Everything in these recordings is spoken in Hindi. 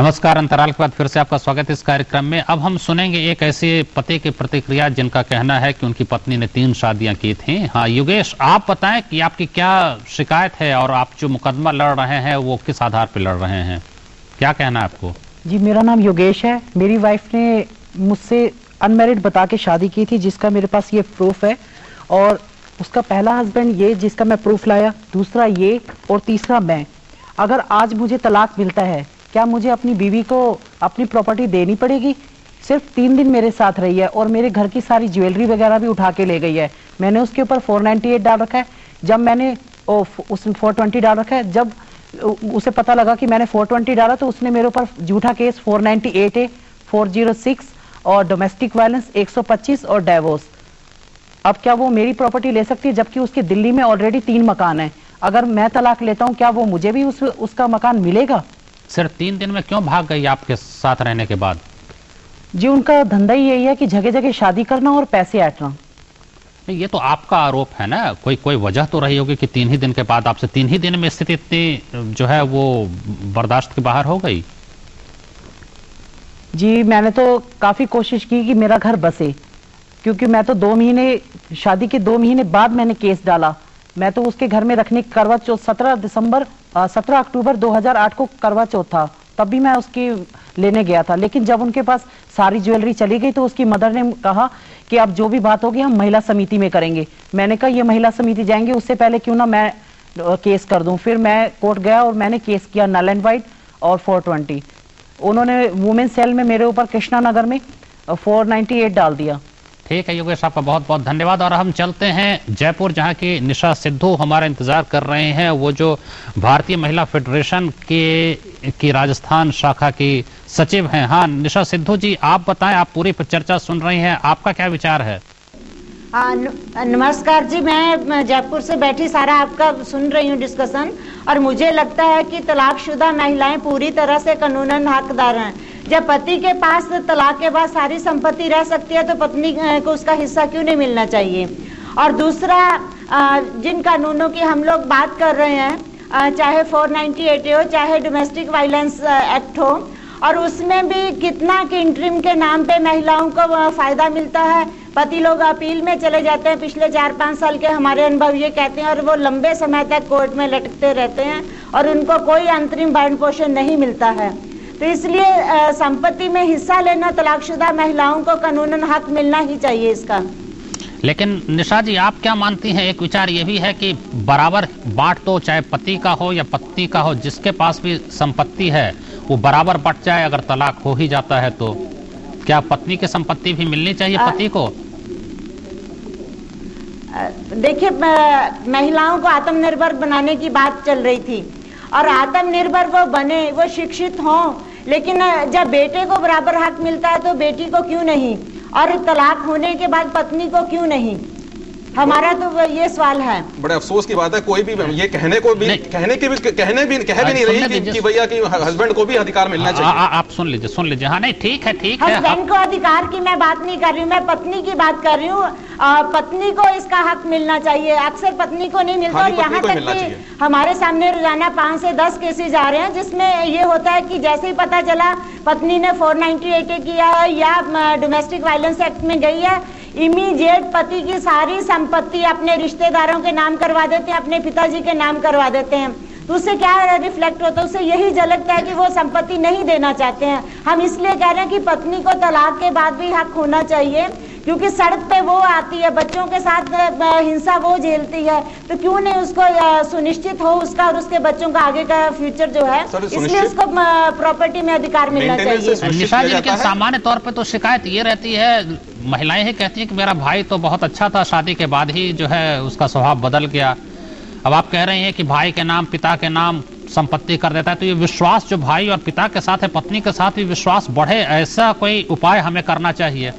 नमस्कार। अंतराल के बाद फिर से आपका स्वागत है इस कार्यक्रम में। अब हम सुनेंगे एक ऐसे पति की प्रतिक्रिया जिनका कहना है कि उनकी पत्नी ने 3 शादियां की थी। हाँ योगेश, आप बताएं कि आपकी क्या शिकायत है और आप जो मुकदमा लड़ रहे हैं वो किस आधार पर लड़ रहे हैं, क्या कहना है आपको? जी, मेरा नाम योगेश है। मेरी वाइफ ने मुझसे अनमैरिड बता के शादी की थी, जिसका मेरे पास ये प्रूफ है। और उसका पहला हस्बैंड ये, जिसका मैं प्रूफ लाया, दूसरा ये और तीसरा मैं। अगर आज मुझे तलाक मिलता है, क्या मुझे अपनी बीवी को अपनी प्रॉपर्टी देनी पड़ेगी? सिर्फ 3 दिन मेरे साथ रही है और मेरे घर की सारी ज्वेलरी वगैरह भी उठा के ले गई है। मैंने उसके ऊपर 498 डाल रखा है। जब मैंने उसने 420 डाल रखा है। जब उसे पता लगा कि मैंने 420 डाला तो उसने मेरे ऊपर झूठा केस 498 है, 406 और डोमेस्टिक वायलेंस 125 और डाइवोर्स। अब क्या वो मेरी प्रॉपर्टी ले सकती है, जबकि उसके दिल्ली में ऑलरेडी 3 मकान है? अगर मैं तलाक लेता हूँ, क्या वो मुझे भी उसका मकान मिलेगा? सिर्फ 3 दिन में क्यों भाग गई आपके साथ रहने के बाद? जी, उनका धंधा ही यही है कि जगह जगह शादी करना और पैसे ऐंठना। ये तो आपका आरोप है ना, कोई वजह तो रही होगी कि 3 ही दिन के बाद आपसे 3 ही दिन में स्थिति इतनी जो है वो बर्दाश्त के बाहर हो गई। जी, मैंने तो काफी कोशिश की कि मेरा घर बसे, क्योंकि मैं तो 2 महीने, शादी के 2 महीने बाद मैंने केस डाला। मैं तो उसके घर में रखने की करवा चौथ 17 अक्टूबर 2008 को करवा चौथ था, तब भी मैं उसकी लेने गया था। लेकिन जब उनके पास सारी ज्वेलरी चली गई तो उसकी मदर ने कहा कि अब जो भी बात होगी हम महिला समिति में करेंगे। मैंने कहा ये महिला समिति जाएंगे, उससे पहले क्यों ना मैं केस कर दूं। फिर मैं कोर्ट गया और मैंने केस किया नल एंड वाइड और 420। उन्होंने वुमेन सेल में मेरे ऊपर कृष्णा नगर में 498 डाल दिया। ठीक है योगेश, आपका बहुत बहुत धन्यवाद। और हम चलते हैं जयपुर, जहां की निशा सिद्धू हमारा इंतजार कर रहे हैं। वो जो भारतीय महिला फेडरेशन की राजस्थान शाखा की सचिव हैं। हाँ निशा सिद्धू जी, आप बताएं, आप पूरी चर्चा सुन रही हैं, आपका क्या विचार है? नमस्कार जी, मैं जयपुर से बैठी सारा आपका सुन रही हूँ डिस्कशन, और मुझे लगता है कि तलाकशुदा महिलाएं पूरी तरह से कानूनन हकदार हैं। जब पति के पास तलाक के बाद सारी संपत्ति रह सकती है तो पत्नी को उसका हिस्सा क्यों नहीं मिलना चाहिए? और दूसरा, जिन कानूनों की हम लोग बात कर रहे हैं, चाहे 498 हो, चाहे डोमेस्टिक वायलेंस एक्ट हो, और उसमें भी कितना कि इंटरिम के नाम पे महिलाओं को फायदा मिलता है। पति लोग अपील में चले जाते हैं, पिछले 4-5 साल के हमारे अनुभव ये कहते हैं, और वो लंबे समय तक कोर्ट में लटकते रहते हैं और उनको कोई अंतरिम भरण पोषण नहीं मिलता है। तो इसलिए संपत्ति में हिस्सा लेना तलाकशुदा महिलाओं को कानूनन हक मिलना ही चाहिए इसका। लेकिन निशा जी, आप क्या मानती हैं? एक विचार ये भी है कि बराबर बांट दो, चाहे पति का हो या पत्नी का हो, जिसके पास भी संपत्ति है वो बराबर बट जाए। अगर तलाक हो ही जाता है तो क्या पत्नी की संपत्ति भी मिलनी चाहिए पति को? देखिए, महिलाओं को आत्मनिर्भर बनाने की बात चल रही थी, और आत्मनिर्भर वो बने, वो शिक्षित हों, लेकिन जब बेटे को बराबर हक मिलता है तो बेटी को क्यों नहीं, और तलाक होने के बाद पत्नी को क्यों नहीं? हमारा तो ये सवाल है। बड़े अफसोस की बात है, कोई भी ये कह भी नहीं रही कि भैया कि हस्बैंड को भी अधिकार मिलना चाहिए। आप सुन लीजिए। हाँ नहीं, ठीक है। हस्बैंड को अधिकार की मैं बात नहीं कर रही हूँ, मैं पत्नी की बात कर रही हूँ। पत्नी को इसका हक मिलना चाहिए, अक्सर पत्नी को नहीं मिलता। और यहाँ तक कि हमारे सामने रोजाना 5 से 10 केसेज आ रहे हैं जिसमें ये होता है कि जैसे ही पता चला पत्नी ने 498 किया है या डोमेस्टिक वायलेंस एक्ट में गई है, इमीडिएट पति की सारी संपत्ति अपने रिश्तेदारों के नाम करवा देते हैं, अपने पिताजी के नाम करवा देते हैं। तो उससे क्या रिफ्लेक्ट होता है? उससे यही झलकता है कि वो संपत्ति नहीं देना चाहते हैं। हम इसलिए कह रहे हैं कि पत्नी को तलाक के बाद भी हक होना चाहिए, क्योंकि सड़क पे वो आती है, बच्चों के साथ हिंसा वो झेलती है, तो क्यों नहीं उसको सुनिश्चित हो उसका और उसके बच्चों का आगे का फ्यूचर जो है, इसलिए उसको प्रॉपर्टी में अधिकार मिलना चाहिए। निशा जी, लेकिन सामान्य तौर पे तो शिकायत ये रहती है, महिलाएं ही कहती हैं कि मेरा भाई तो बहुत अच्छा था, शादी के बाद ही जो है उसका स्वभाव बदल गया। अब आप कह रहे हैं कि भाई के नाम, पिता के नाम संपत्ति कर देता है, तो ये विश्वास जो भाई और पिता के साथ है, पत्नी के साथ भी विश्वास बढ़े, ऐसा कोई उपाय हमें करना चाहिए।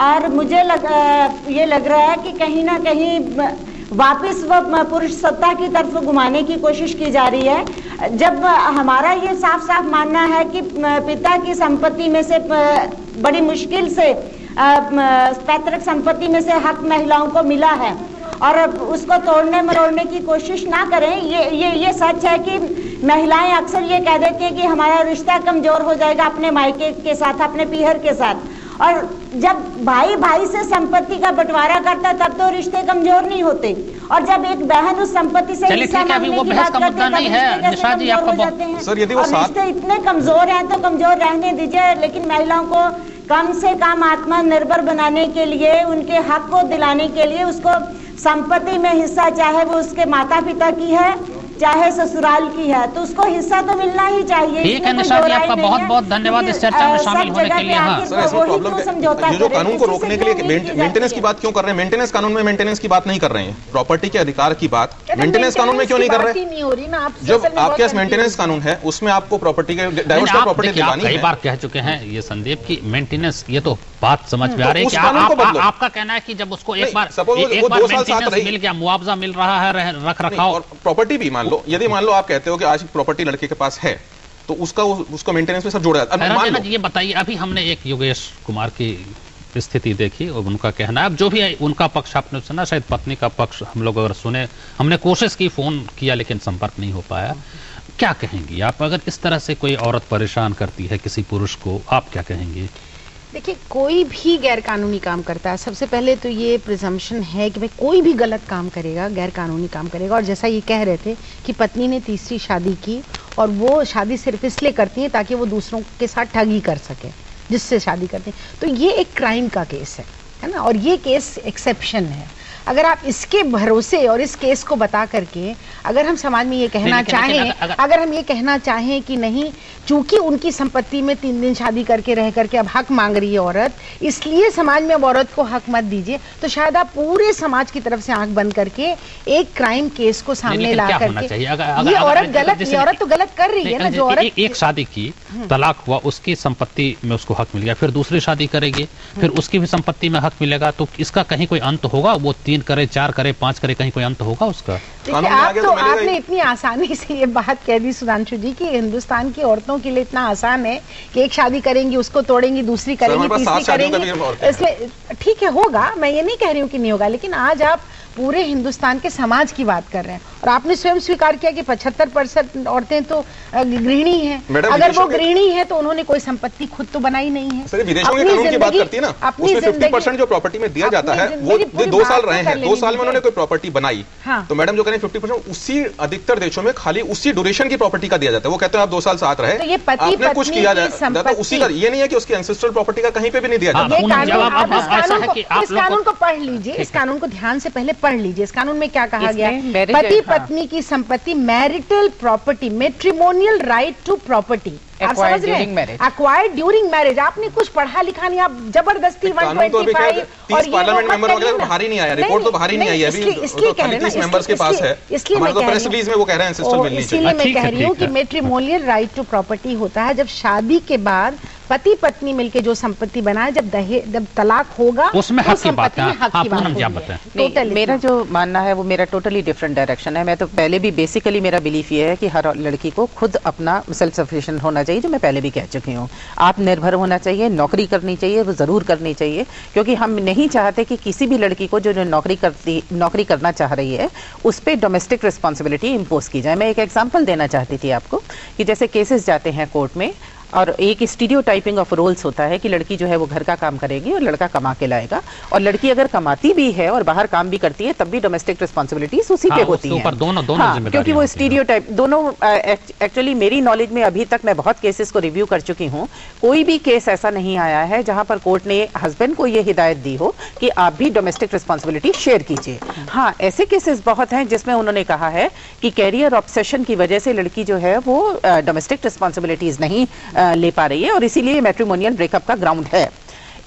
और मुझे ये लग रहा है कि कहीं ना कहीं वापस वो पुरुष सत्ता की तरफ घुमाने की कोशिश की जा रही है। जब हमारा ये साफ साफ मानना है कि पिता की संपत्ति में से बड़ी मुश्किल से पैतृक संपत्ति में से हक महिलाओं को मिला है, और उसको तोड़ने मरोड़ने की कोशिश ना करें। ये सच है कि महिलाएं अक्सर ये कह देती हैं कि हमारा रिश्ता कमजोर हो जाएगा अपने मायके के साथ, अपने पीहर के साथ। और जब भाई भाई से संपत्ति का बंटवारा करता है तब तो रिश्ते कमजोर नहीं होते, और जब एक बहन उस संपत्ति से हिस्सा मांगने की बात करती है तब रिश्ते कैसे कमजोर हो जाते हैं। सर, यदि वो रिश्ते इतने कमजोर हैं तो कमजोर रहने दीजिए, लेकिन महिलाओं को कम से कम आत्मनिर्भर बनाने के लिए, उनके हक को दिलाने के लिए उसको संपत्ति में हिस्सा, चाहे वो उसके माता पिता की है चाहे ससुराल की है, तो उसको हिस्सा तो मिलना ही चाहिए। ठीक है निशा जी, आपका बहुत बहुत धन्यवाद इस चर्चा में शामिल होने के लिए। हाँ सर, ऐसा प्रॉब्लम है, ये जो कानून को रोकने के लिए मेंटेनेंस की बात क्यों कर रहे हैं? मेंटेनेंस कानून में मेंटेनेंस की बात नहीं कर रहे हैं, प्रॉपर्टी के अधिकार की बात मेंटेनेंस कानून में क्यों नहीं कर रहे? जब आपके पास मेंटेनेंस कानून है उसमें आपको प्रॉपर्टी के डाइवर्स का प्रॉपर्टी दिलानी है। कई बार कह चुके हैं ये संदीप की मेंटेनेंस, ये तो बात समझ में आ रही है कि आपका कहना है कि जब उसको एक बार मेंटेनेंस मिल गया, मुआवजा मिल रहा है, रख रखाव और प्रॉपर्टी भी, मान लो यदि मान लो आप कहते हो कि आज प्रॉपर्टी लड़के के पास है तो उसको मेंटेनेंस में सब जोड़ा जाता है। ये बताइए, अभी हमने एक योगेश कुमार की स्थिति देखी और उनका कहना है, अब जो भी है उनका पक्ष आपने सुना, शायद पत्नी का पक्ष हम लोग अगर सुने, हमने कोशिश की, फोन किया लेकिन संपर्क नहीं हो पाया। क्या कहेंगी आप अगर इस तरह से कोई औरत परेशान करती है किसी पुरुष को, आप क्या कहेंगे? देखिए, कोई भी गैर कानूनी काम करता है, सबसे पहले तो ये प्रिजम्पशन है कि भाई कोई भी गलत काम करेगा, गैर कानूनी काम करेगा। और जैसा ये कह रहे थे कि पत्नी ने तीसरी शादी की और वो शादी सिर्फ इसलिए करती है ताकि वो दूसरों के साथ ठगी कर सके जिससे शादी करते हैं, तो ये एक क्राइम का केस है ना, और ये केस एक्सेप्शन है। अगर आप इसके भरोसे और इस केस को बता करके अगर हम समाज में ये कहना चाहें, अगर हम ये कहना चाहें कि नहीं, चूंकि उनकी संपत्ति में 3 दिन शादी करके रह करके अब हक मांग रही है औरत, इसलिए समाज में अब औरत को हक मत दीजिए, तो शायद आप पूरे समाज की तरफ से आंख बंद करके एक क्राइम केस को सामने ला करके, ये औरत गलत, ये औरत तो गलत कर रही है ना। जो औरत एक शादी की, तलाक हुआ, उसकी संपत्ति में उसको हक मिल गया, फिर दूसरी शादी करेगी, फिर उसकी भी संपत्ति में हक मिलेगा, तो इसका कहीं कोई अंत होगा? वो 3 करे, 4 करे, 5 करे, कहीं कोई अंत होगा उसका? देखिए, आपने इतनी आसानी से ये बात कह दी सुधांशु जी कि हिंदुस्तान की औरतों के लिए इतना आसान है कि एक शादी करेंगी, उसको तोड़ेंगी, दूसरी करेंगी, तीसरी करेंगी। इसलिए ठीक है, होगा, मैं ये नहीं कह रही हूँ कि नहीं होगा, लेकिन आज आप पूरे हिंदुस्तान के समाज की बात कर रहे हैं और आपने स्वयं स्वीकार किया कि 75% औरतें तो गृहिणी हैं। अगर वो गृहिणी है तो उन्होंने कोई संपत्ति खुद तो बनाई नहीं है। सर, विदेशों के कानून की बात करती है ना, उसमें 50% जो प्रॉपर्टी में दिया जाता है, वो 2 साल रहे हैं, 2 साल में उन्होंने कोई प्रॉपर्टी बनाई, तो मैडम जो करें 50% उसी अधिकतर देशों में खाली उसी ड्यूरेशन की प्रॉपर्टी का दिया जाता है। वो कहते हैं आप 2 साल साथ रहे, आपने कुछ किया जाता उसी का, ये नहीं है कि उसकी एंसेस्ट्रल प्रॉपर्टी का कहीं पे भी नहीं दिया जाता। इस कानून को पढ़ लीजिए, इस कानून को ध्यान से पहले पढ़ लीजिए। इस कानून में क्या कहा गया है? पति पत्नी की संपत्ति, marital property, matrimonial right to property, acquired during marriage. आपने कुछ पढ़ा लिखा नहीं, आप जबरदस्ती 125 और पार्लियामेंट मेंबर वगैरह बाहर ही नहीं आया, रिपोर्ट तो बाहर ही नहीं आई है, इसलिए कह रहे हैं 30 मेंबर्स के पास है, हमारे तो प्रेस रिलीज में वो कह रहे हैं सिस्टम मिलनी चाहिए। इसलिए मैं कह रही हूँ कि मैट्रिमोनियल राइट टू प्रॉपर्टी होता है जब शादी के बाद पति पत्नी मिलकर जो संपत्ति बनाए, जब तलाक होगा उसमें हक की बात है। मेरा जो मानना है वो मेरा टोटली डिफरेंट डायरेक्शन है। मैं तो पहले भी बेसिकली मेरा बिलीफ ये है कि हर लड़की को खुद अपना सेल्फ सफिशिएंट होना चाहिए, जो मैं पहले भी कह चुकी हूँ। आत्मनिर्भर होना चाहिए, नौकरी करनी चाहिए, वो जरूर करनी चाहिए, क्योंकि हम नहीं चाहते कि किसी भी लड़की को जो नौकरी करना चाह रही है उस पर डोमेस्टिक रिस्पॉन्सिबिलिटी इम्पोज की जाए। मैं एक एग्जाम्पल देना चाहती थी आपको कि जैसे केसेस जाते हैं कोर्ट में और एक स्टीरियोटाइपिंग ऑफ रोल्स होता है कि लड़की जो है वो घर का काम करेगी और लड़का कमा के लाएगा, और लड़की अगर कमाती भी है और बाहर काम भी करती है तब भी डोमेस्टिक रिस्पॉन्सिबिलिटीज उसी पे होती है। दोनों क्योंकि वो स्टीरियोटाइप दोनों, एक्चुअली मेरी नॉलेज में अभी तक मैं बहुत केसेस को रिव्यू कर चुकी हूँ, कोई भी केस ऐसा नहीं आया है जहां पर कोर्ट ने हस्बैंड को ये हिदायत दी हो कि आप भी डोमेस्टिक रिस्पॉन्सिबिलिटी शेयर कीजिए। हाँ, ऐसे केसेस बहुत हैं जिसमें उन्होंने कहा है कि कैरियर ऑब्सेशन की वजह से लड़की जो है वो डोमेस्टिक रिस्पॉन्सिबिलिटीज नहीं ले पा रही है और इसीलिए मैट्रिमोनियल ब्रेकअप का ग्राउंड है।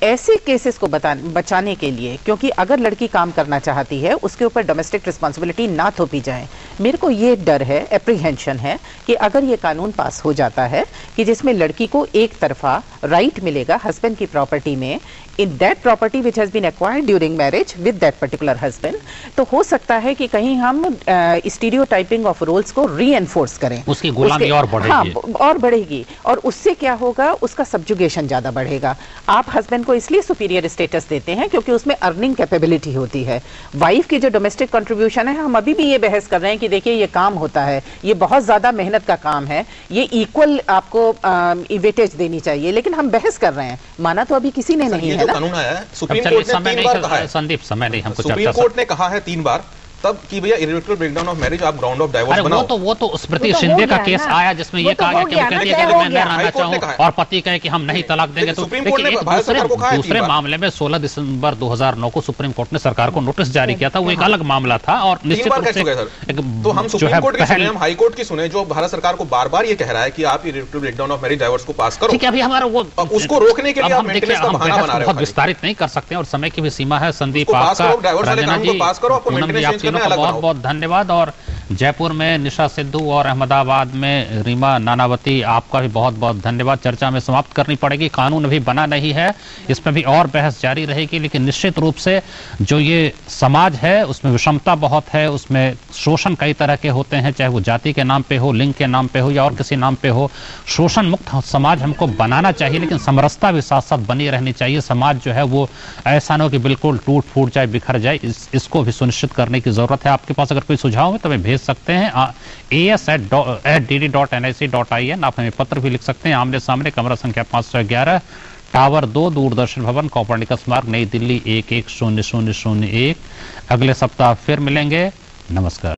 ऐसे केसेस को बचाने के लिए, क्योंकि अगर लड़की काम करना चाहती है उसके ऊपर डोमेस्टिक रिस्पॉन्सिबिलिटी ना थोपी जाए, मेरे को ये डर है, एप्रीहेंशन है कि अगर ये कानून पास हो जाता है कि जिसमें लड़की को एक तरफा राइट मिलेगा हस्बैंड की प्रॉपर्टी में, in that property which has been acquired during marriage with that particular husband, तो हो सकता है कि कहीं हम स्टीरियोटाइपिंग ऑफ रोल्स को रीएनफोर्स करें, उसकी गुलामी और बढ़ेगी। हाँ, और बढ़ेगी, और उससे क्या होगा, उसका सब्जुगेशन ज्यादा बढ़ेगा। आप हस्बैंड को इसलिए सुपीरियर स्टेटस देते हैं क्योंकि उसमें अर्निंग कैपेबिलिटी होती है। वाइफ की जो डोमेस्टिक कंट्रीब्यूशन है, हम अभी भी ये बहस कर रहे हैं कि देखिए ये काम होता है, ये बहुत ज्यादा मेहनत का काम है, ये इक्वल आपको वेटेज देनी चाहिए, लेकिन हम बहस कर रहे हैं, माना तो अभी किसी ने नहीं है ना। कानून आया है, सुप्रीम कोर्ट ने 3 बार कहा है, संदीप समय नहीं हमको, सुप्रीम कोर्ट ने कहा है 3 बार तब कि भैया इर्रेवोकेबल ब्रेकडाउन ऑफ मैरिज आप ग्राउंड ऑफ डाइवोर्स बनाओ। वो तो स्मृति शिंदे का केस आया जिसमें ये कहा गया कि वो कहती है कि मैं रहना चाहूं और पति कहे कि हम नहीं तलाक देंगे। तो दूसरे मामले में 16 दिसंबर 2009 को सुप्रीम कोर्ट ने सरकार को नोटिस जारी किया था, वो एक अलग मामला था। और निश्चित रूप से तो हम सुप्रीम कोर्ट की सुने, हम हाई कोर्ट की सुने, जो भारत सरकार को बार बार ये कह रहा है कि आप इर्रेवोकेबल ब्रेकडाउन ऑफ मैरिज डाइवोर्स को पास करो। ठीक है, अभी हमारा वो उसको रोकने के लिए आप मेंटेनेंस का बहाना बना रहे हो। बहुत विस्तारित नहीं कर सकते और समय की भी सीमा है। संदीप, बहुत धन्यवाद। और जयपुर में निशा सिद्धू और अहमदाबाद में रीमा नानावती, आपका भी बहुत बहुत धन्यवाद। चर्चा में समाप्त करनी पड़ेगी, कानून अभी बना नहीं है, इसमें भी और बहस जारी रहेगी, लेकिन निश्चित रूप से जो ये समाज है उसमें विषमता बहुत है, उसमें शोषण कई तरह के होते हैं, चाहे वो जाति के नाम पे हो, लिंग के नाम पे हो या और किसी नाम पे हो। शोषण मुक्त समाज हमको बनाना चाहिए, लेकिन समरसता भी साथ साथ बनी रहनी चाहिए। समाज जो है वो ऐसा न हो कि बिल्कुल टूट फूट जाए, बिखर जाए, इसको भी सुनिश्चित करने की जरूरत है। आपके पास अगर कोई सुझाव है तो हमें भेज सकते हैं as@dd.nic.in। आप हमें पत्र भी लिख सकते हैं। आमने सामने, कमरा संख्या 511, टावर 2, दूरदर्शन भवन, कोपर्निकस मार्ग, नई दिल्ली 110001। अगले सप्ताह फिर मिलेंगे। नमस्कार।